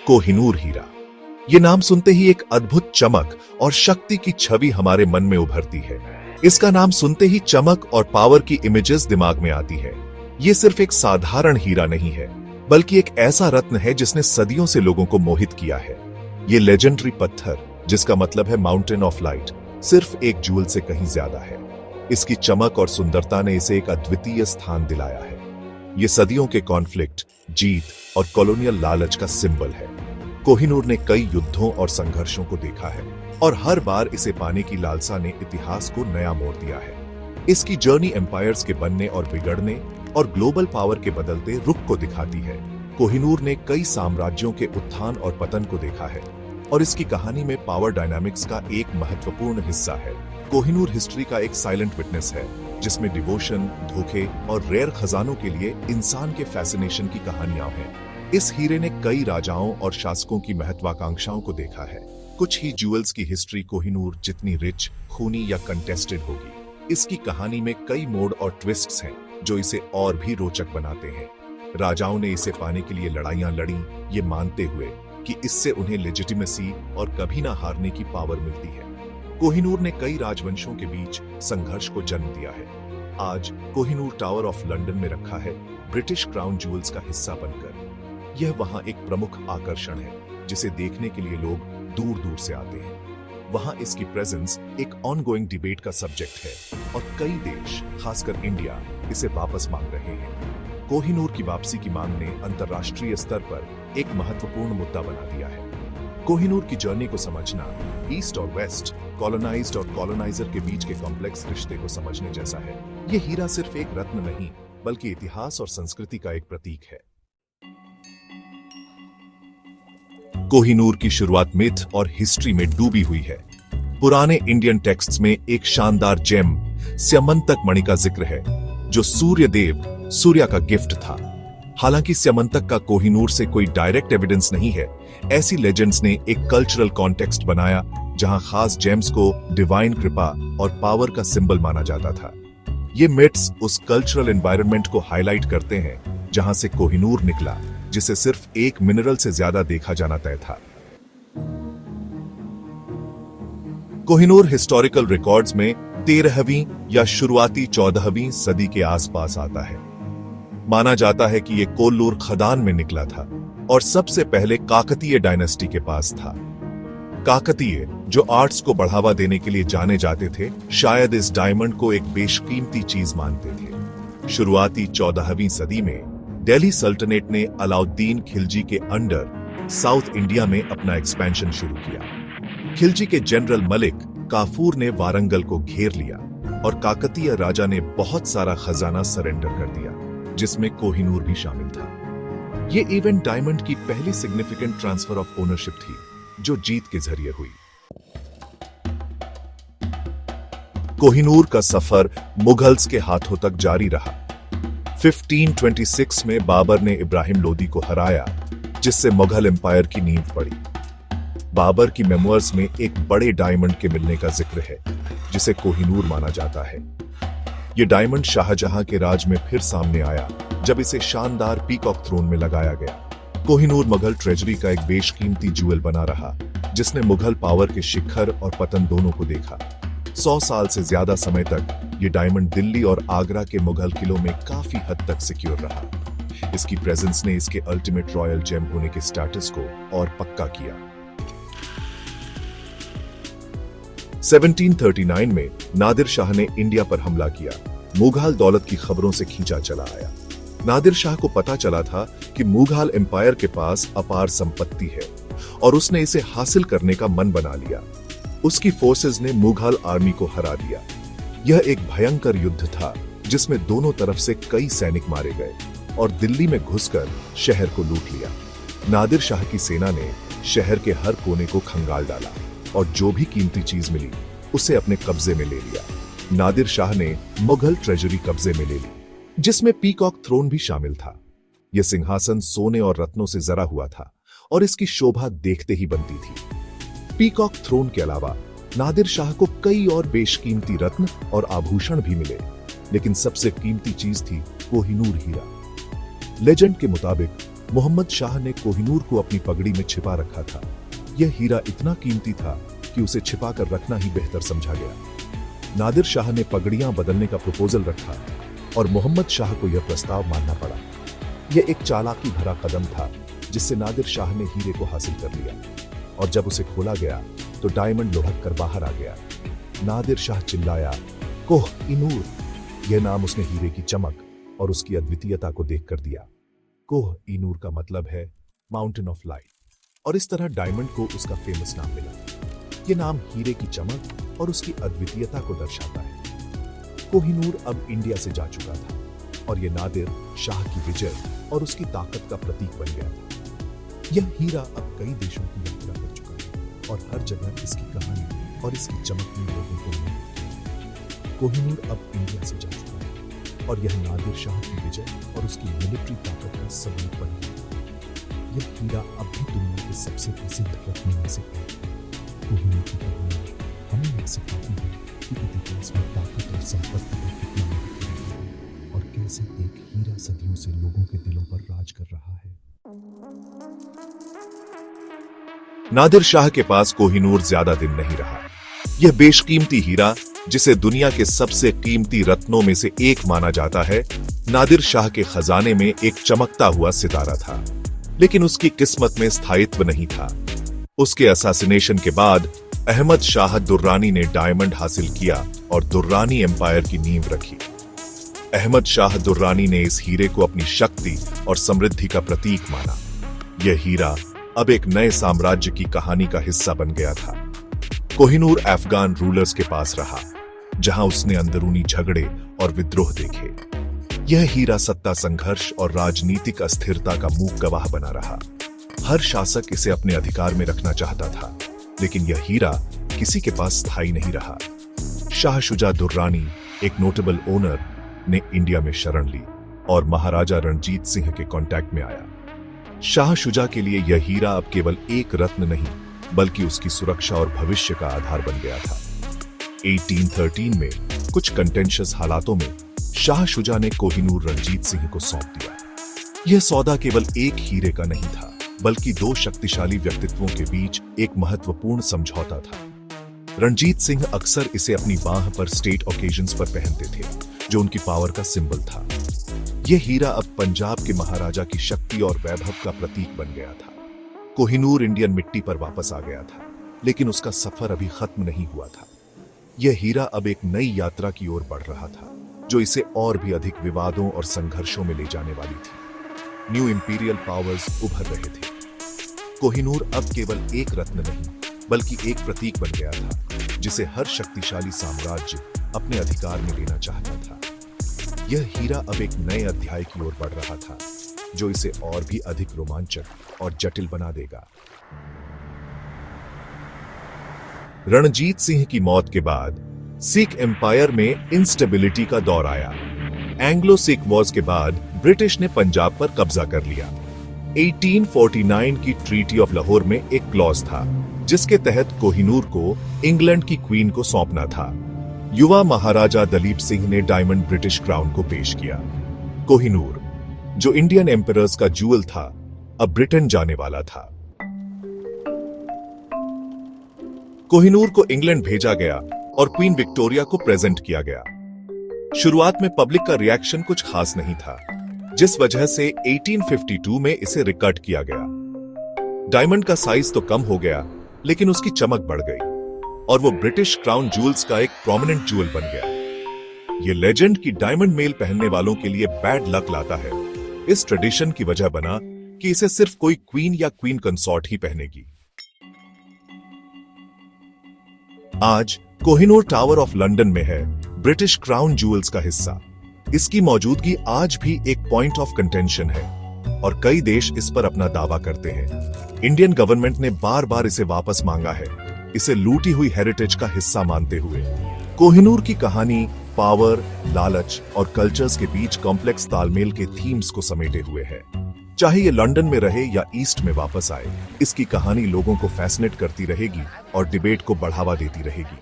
कोहिनूर हीरा। ये नाम सुनते ही एक अद्भुत चमक और शक्ति की छवि हमारे मन में उभरती है। इसका नाम सुनते ही चमक और पावर की इमेजेस दिमाग में आती है। ये सिर्फ एक साधारण हीरा नहीं है, बल्कि एक ऐसा रत्न है जिसने सदियों से लोगों को मोहित किया है। ये लेजेंडरी पत्थर, जिसका मतलब है माउंटेन ऑफ लाइट, सिर्फ एक जूल से कहीं ज्यादा है। इसकी चमक और सुंदरता ने इसे एक अद्वितीय स्थान दिलाया है। ये सदियों के कॉन्फ्लिक्ट, जीत और कॉलोनियल लालच का सिंबल है। कोहिनूर ने कई युद्धों और संघर्षों को देखा है और हर बार इसे पाने की लालसा ने इतिहास को नया मोड़ दिया है। इसकी जर्नी एम्पायर्स के बनने और बिगड़ने और ग्लोबल पावर के बदलते रुख को दिखाती है। कोहिनूर ने कई साम्राज्यों के उत्थान और पतन को देखा है और इसकी कहानी में पावर डायनामिक्स का एक महत्वपूर्ण हिस्सा है। कोहिनूर हिस्ट्री का एक साइलेंट विटनेस है, जिसमें डिवोशन, धोखे और रेयर खजानों के लिए इंसान के फैसिनेशन की कहानियां हैं। इस हीरे ने कई राजाओं और शासकों की महत्वाकांक्षाओं को देखा है। कुछ ही ज्वेल्स की हिस्ट्री कोहिनूर जितनी रिच, खूनी या कंटेस्टेड होगी। इसकी कहानी में कई मोड़ और ट्विस्ट्स हैं जो इसे और भी रोचक बनाते हैं। राजाओं ने इसे पाने के लिए लड़ाइयां लड़ी, ये मानते हुए कि इससे उन्हें लेजिटिमेसी और कभी ना हारने की पावर मिलती है। कोहिनूर ने कई राजवंशों के बीच संघर्ष को जन्म दिया है। आज कोहिनूर टावर ऑफ लंदन में रखा है, ब्रिटिश क्राउन ज्वेल्स का हिस्सा बनकर। यह वहां एक प्रमुख आकर्षण है, जिसे देखने के लिए लोग दूर दूर से आते हैं। वहां इसकी प्रेजेंस एक ऑनगोइंग डिबेट का सब्जेक्ट है और कई देश, खासकर इंडिया, इसे वापस मांग रहे हैं। कोहिनूर की वापसी की मांग ने अंतर्राष्ट्रीय स्तर पर एक महत्वपूर्ण मुद्दा बना दिया है। कोहिनूर की जर्नी को समझना ईस्ट और वेस्ट, कॉलोनाइज्ड और कॉलोनाइजर के बीच के कॉम्प्लेक्स रिश्ते को समझने जैसा है। यह हीरा सिर्फ एक रत्न नहीं, बल्कि इतिहास और संस्कृति का एक प्रतीक है। कोहिनूर की शुरुआत मिथ और हिस्ट्री में डूबी हुई है। पुराने इंडियन टेक्स्ट्स में एक शानदार जेम, स्यमंतक मणि का जिक्र है, जो सूर्य देव, सूर्य का गिफ्ट था। हालांकि स्यमंतक का कोहिनूर से कोई डायरेक्ट एविडेंस नहीं है, ऐसी लेजेंड्स ने एक कल्चरल कॉन्टेक्स्ट बनाया जहां खास जेम्स को डिवाइन कृपा और पावर का सिंबल माना जाता था। ये मिथ्स उस कल्चरल एनवायरनमेंट को हाईलाइट करते हैं जहां से कोहिनूर निकला, जिसे सिर्फ एक मिनरल से ज्यादा देखा जाना तय था। कोहिनूर हिस्टोरिकल रिकॉर्ड्स में 13वीं या शुरुआती 14वीं सदी के आसपास आता है। माना जाता है कि यह कोल्लूर खदान में निकला था और सबसे पहले काकतीय डायनेस्टी के पास था। काकतीय, जो आर्ट्स को बढ़ावा देने के लिए जाने जाते थे, शायद इस डायमंड को एक बेशकीमती चीज मानते थे। शुरुआती 14वीं सदी में दिल्ली सल्तनत ने अलाउद्दीन खिलजी के अंडर साउथ इंडिया में अपना एक्सपेंशन शुरू किया। खिलजी के जनरल मलिक काफूर ने वारंगल को घेर लिया और काकतीय राजा ने बहुत सारा खजाना सरेंडर कर दिया, जिसमें कोहिनूर भी शामिल था। यह इवेंट डायमंड की पहली सिग्निफिकेंट ट्रांसफर ऑफ ओनरशिप थी, जो जीत के जरिए हुई। कोहिनूर का सफर मुगल्स के हाथों तक जारी रहा। 1526 में बाबर ने इब्राहिम लोदी को हराया, जिससे मुगल एम्पायर की नींव पड़ी। बाबर की मेमोर्स में एक बड़े डायमंड के मिलने का जिक्र है, जिसे कोहिनूर माना जाता है। यह डायमंड शाहजहां के राज में फिर सामने आया, जब इसे शानदार पीकॉक थ्रोन में लगाया गया। कोहिनूर मुगल ट्रेजरी का एक बेशकीमती ज्वेल बना रहा, जिसने मुगल पावर के शिखर और पतन दोनों को देखा। 100 साल से ज्यादा समय तक ये डायमंड दिल्ली और आगरा के मुगल किलों में काफी हद तक सिक्योर रहा। इसकी प्रेजेंस ने इसके अल्टीमेट रॉयल जेम होने के स्टेटस को और पक्का किया। 1739 में नादिर शाह ने इंडिया पर हमला किया। मुगल दौलत की खबरों से खींचा चला आया। नादिर शाह को पता चला था कि मुगल एम्पायर के पास अपार संपत्ति है और उसने इसे हासिल करने का मन बना लिया। उसकी फोर्सेस ने मुगल आर्मी को हरा दिया। यह एक भयंकर युद्ध था, जिसमें दोनों तरफ से कई सैनिक मारे गए और दिल्ली में घुसकर शहर को लूट लिया। नादिर शाह की सेना ने शहर के हर कोने को खंगाल डाला और जो भी कीमती चीज मिली उसे अपने कब्जे में ले लिया। नादिर शाह ने मुगल ट्रेजरी कब्जे में ले ली, जिसमें पीकॉक थ्रोन भी शामिल था। यह सिंहासन सोने और रत्नों से जरा हुआ था और इसकी शोभा देखते ही बनती थी। पीकॉक थ्रोन के अलावा नादिर शाह को कई और बेशकीमती रत्न और आभूषण भी मिले, लेकिन सबसे कीमती चीज थी कोहिनूर हीरा। लेजेंड के मुताबिक मोहम्मद शाह ने कोहिनूर को अपनी पगड़ी में छिपा रखा था। यह हीरा इतना कीमती था कि उसे छिपा कर रखना ही बेहतर समझा गया। नादिर शाह ने पगड़ियां बदलने का प्रपोजल रखा और मोहम्मद शाह को यह प्रस्ताव मानना पड़ा। यह एक चालाकी भरा कदम था जिससे नादिर शाह ने हीरे को हासिल कर लिया, और जब उसे खोला गया तो डायमंड लुढ़क कर बाहर आ गया। नादिर शाह चिल्लाया, कोह-ई-नूर। यह नाम उसने हीरे की चमक और उसकी अद्वितीयता को देखकर दिया। कोह-ई-नूर का मतलब है माउंटेन ऑफ लाइट, और इस तरह डायमंड को उसका फेमस नाम मिला। यह नाम हीरे की चमक और उसकी अद्वितीयता को दर्शाता है। कोहिनूर अब इंडिया से जा चुका था, और यह नादिर शाह की विजय और उसकी ताकत का प्रतीक बन गया था। यह हीरा अब कई देशों की यात्रा कर चुका है, और हर जगह इसकी कहानी और इसकी चमक ने लोगों को मोहित। कोहिनूर अब इंडिया से जा चुका है, और यह नादिर शाह की विजय और उसकी मिलिट्री ताकत का सबूत बन गया। यह हीरा अब भी दुनिया के सबसे प्रसिद्ध रत्नों में से एक है। कोहिनूर की कहानी हमें एक सिखाती है कि इतिहास में ताकत और संपत्ति का कितना महत्व है, और कैसे एक हीरा सदियों से लोगों के दिलों पर राज कर रहा है। नादिर शाह के पास कोहिनूर ज्यादा दिन नहीं रहा। यह बेशकीमती हीरा, जिसे दुनिया के सबसे कीमती रत्नों में से एक माना जाता है, नादिर शाह के खजाने में एक चमकता हुआ सितारा था। लेकिन उसकी किस्मत में स्थायित्व नहीं था। उसके असैसिनेशन के बाद अहमद शाह दुर्रानी ने डायमंड हासिल किया और दुर्रानी एम्पायर की नींव रखी। अहमद शाह दुर्रानी ने इस हीरे को अपनी शक्ति और समृद्धि का प्रतीक माना। यह हीरा अब एक नए साम्राज्य की कहानी का हिस्सा बन गया था। कोहिनूर अफगान रूलर्स के पास रहा, जहां उसने अंदरूनी झगड़े और विद्रोह देखे। यह हीरा सत्ता संघर्ष और राजनीतिक अस्थिरता का मूक गवाह बना रहा। हर शासक इसे अपने अधिकार में रखना चाहता था, लेकिन यह हीरा किसी के पास स्थायी नहीं रहा। शाह शुजा दुर्रानी, एक नोटेबल ओनर, ने इंडिया में शरण ली और महाराजा रणजीत सिंह के कांटेक्ट में आया। शाह शुजा के लिए यह हीरा अब केवल एक रत्न नहीं, बल्कि उसकी सुरक्षा और भविष्य का आधार बन गया था। 1813 में कुछ कंटेंशियस हालातों में शाह शुजा ने कोहिनूर रणजीत सिंह को सौंप दिया। यह सौदा केवल एक हीरे का नहीं था, बल्कि दो शक्तिशाली व्यक्तित्वों के बीच एक महत्वपूर्ण समझौता था। रणजीत सिंह अक्सर इसे अपनी बाह पर स्टेट ओकेजन्स पर पहनते थे, जो उनकी पावर का सिंबल था। यह हीरा अब पंजाब के महाराजा की शक्ति और वैभव का प्रतीक बन गया था। कोहिनूर इंडियन मिट्टी पर वापस आ गया था, लेकिन उसका सफर अभी खत्म नहीं हुआ था। यह हीरा अब एक नई यात्रा की ओर बढ़ रहा था, जो इसे और भी अधिक विवादों और संघर्षों में ले जाने वाली थी। न्यू इंपीरियल पावर्स उभर रहे थे। कोहिनूर अब केवल एक रत्न नहीं, बल्कि एक प्रतीक बन गया था, जिसे हर शक्तिशाली साम्राज्य अपने अधिकार में लेना चाहता था। यह हीरा अब एक नए अध्याय की ओर बढ़ रहा था, जो इसे और भी अधिक रोमांचक और जटिल बना देगा। रणजीत सिंह की मौत के बाद सिख एम्पायर में इंस्टेबिलिटी का दौर आया। एंग्लो सिख वॉर्स के बाद ब्रिटिश ने पंजाब पर कब्जा कर लिया। 1849 की ट्रीटी ऑफ लाहौर में एक क्लॉज था, जिसके तहत कोहिनूर को इंग्लैंड की क्वीन को सौंपना था। युवा महाराजा दलीप सिंह ने डायमंड ब्रिटिश क्राउन को पेश किया। कोहिनूर, जो इंडियन एम्परर्स का जूअल था, अब ब्रिटेन जाने वाला था। कोहिनूर को इंग्लैंड भेजा गया और क्वीन विक्टोरिया को प्रेजेंट किया गया। शुरुआत में पब्लिक का रिएक्शन कुछ खास नहीं था, जिस वजह से 1852 में इसे रिकट किया गया। डायमंड का साइज तो कम हो गया, लेकिन उसकी चमक बढ़ गई और वो ब्रिटिश क्राउन जूल्स का एक प्रोमिनेंट जूल बन गया। ये लेजेंड की डायमंड मेल पहनने वालों के लिए बैड लक लाता है। इस ट्रेडिशन की वजह बना कि इसे सिर्फ कोई क्वीन या क्वीन कंसॉर्ट ही पहनेगी। आज कोहिनूर टावर ऑफ लंदन में है, ब्रिटिश क्राउन जूल्स का हिस्सा। इसकी मौजूदगी आज भी एक पॉइंट ऑफ कंटेंशन है और कई देश इस पर अपना दावा करते हैं। इंडियन गवर्नमेंट ने बार बार इसे वापस मांगा है, इसे लूटी हुई हेरिटेज का हिस्सा मानते हुए। कोहिनूर की कहानी पावर, लालच और कल्चर्स के बीच कॉम्प्लेक्स तालमेल के थीम्स को समेटे हुए है। चाहे ये लंदन में रहे या ईस्ट में वापस आए, इसकी कहानी लोगों को फैसिनेट करती रहेगी और डिबेट को बढ़ावा देती रहेगी।